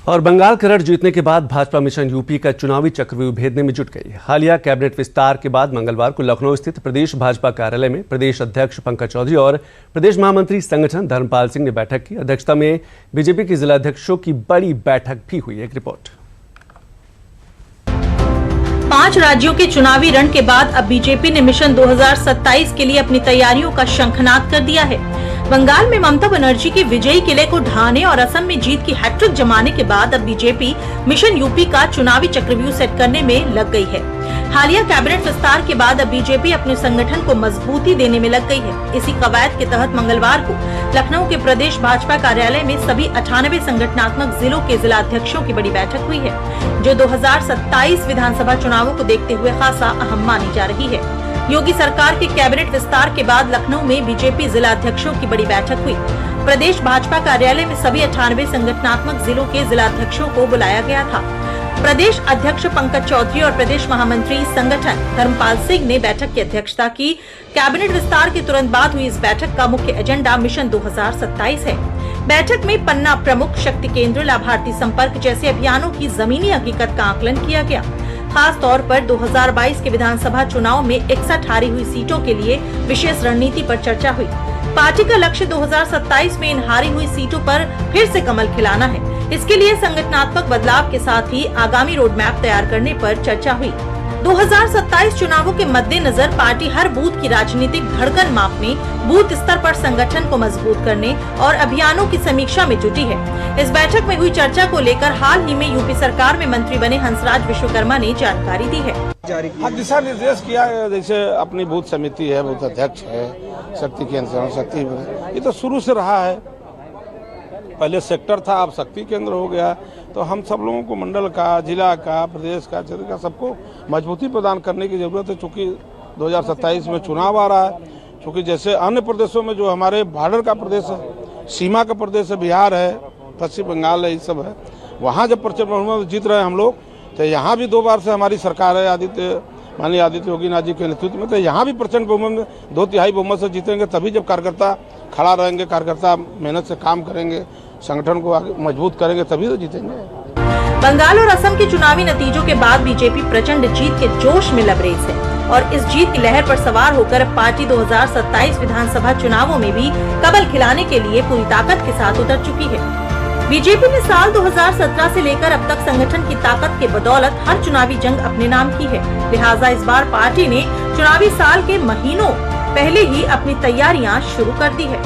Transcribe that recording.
और बंगाल करड़ जीतने के बाद भाजपा मिशन यूपी का चुनावी चक्रव्यूह भेदने में जुट गई। हालिया कैबिनेट विस्तार के बाद मंगलवार को लखनऊ स्थित प्रदेश भाजपा कार्यालय में प्रदेश अध्यक्ष पंकज चौधरी और प्रदेश महामंत्री संगठन धर्मपाल सिंह ने बैठक की। अध्यक्षता में बीजेपी के जिलाध्यक्षों की बड़ी बैठक भी हुई। एक रिपोर्ट। 5 राज्यों के चुनावी रण के बाद अब बीजेपी ने मिशन 2027 के लिए अपनी तैयारियों का शंखनाद कर दिया है। बंगाल में ममता बनर्जी के विजयी किले को ढहाने और असम में जीत की हैट्रिक जमाने के बाद अब बीजेपी मिशन यूपी का चुनावी चक्रव्यूह सेट करने में लग गई है। हालिया कैबिनेट विस्तार के बाद अब बीजेपी अपने संगठन को मजबूती देने में लग गई है। इसी कवायद के तहत मंगलवार को लखनऊ के प्रदेश भाजपा कार्यालय में सभी 98 संगठनात्मक जिलों के जिलाध्यक्षों की बड़ी बैठक हुई है, जो 2027 विधानसभा चुनावों को देखते हुए खासा अहम मानी जा रही है। योगी सरकार के कैबिनेट विस्तार के बाद लखनऊ में बीजेपी जिलाध्यक्षों की बड़ी बैठक हुई। प्रदेश भाजपा कार्यालय में सभी 98 संगठनात्मक जिलों के जिलाध्यक्षों को बुलाया गया था। प्रदेश अध्यक्ष पंकज चौधरी और प्रदेश महामंत्री संगठन धर्मपाल सिंह ने बैठक की अध्यक्षता की। कैबिनेट विस्तार के तुरंत बाद हुई इस बैठक का मुख्य एजेंडा मिशन 2027 है। बैठक में पन्ना प्रमुख, शक्ति केंद्र, लाभार्थी संपर्क जैसे अभियानों की जमीनी हकीकत का आकलन किया गया। खास तौर पर 2022 के विधानसभा चुनाव में 61 हारी हुई सीटों के लिए विशेष रणनीति पर चर्चा हुई। पार्टी का लक्ष्य 2027 में इन हारी हुई सीटों पर फिर से कमल खिलाना है। इसके लिए संगठनात्मक बदलाव के साथ ही आगामी रोड मैप तैयार करने पर चर्चा हुई। 2027 चुनावों के मद्देनजर पार्टी हर बूथ की राजनीतिक धड़कन मापने, बूथ स्तर पर संगठन को मजबूत करने और अभियानों की समीक्षा में जुटी है। इस बैठक में हुई चर्चा को लेकर हाल ही में यूपी सरकार में मंत्री बने हंसराज विश्वकर्मा ने जानकारी दी है। दिशा निर्देश किया, जैसे अपनी बूथ समिति है, बूथ अध्यक्ष है, शक्ति केंद्र शक्ति, ये तो शुरू से रहा है। पहले सेक्टर था, अब शक्ति केंद्र हो गया। तो हम सब लोगों को मंडल का, जिला का, प्रदेश का, क्षेत्र का सबको मजबूती प्रदान करने की जरूरत है। चूँकि 2027 में चुनाव आ रहा है, चूँकि जैसे अन्य प्रदेशों में जो हमारे बॉर्डर का प्रदेश है, सीमा का प्रदेश है, बिहार है, पश्चिम बंगाल है, ये सब है, वहाँ जब प्रचंड बहुमत में जीत रहे हैं हम लोग, तो यहाँ भी 2 बार से हमारी सरकार है माननीय आदित्य योगीनाथ जी के नेतृत्व में, तो यहाँ भी प्रचंड बहुमत में 2/3 बहुमत से जीतेंगे। तभी जब कार्यकर्ता खड़ा रहेंगे, कार्यकर्ता मेहनत से काम करेंगे, संगठन को आगे मजबूत करेंगे, तभी तो जीतेंगे। बंगाल और असम के चुनावी नतीजों के बाद बीजेपी प्रचंड जीत के जोश में लबरेज है और इस जीत की लहर पर सवार होकर पार्टी 2027 विधानसभा चुनावों में भी कमल खिलाने के लिए पूरी ताकत के साथ उतर चुकी है। बीजेपी ने साल 2017 से लेकर अब तक संगठन की ताकत के बदौलत हर चुनावी जंग अपने नाम की है। लिहाजा इस बार पार्टी ने चुनावी साल के महीनों पहले ही अपनी तैयारियां शुरू कर दी है।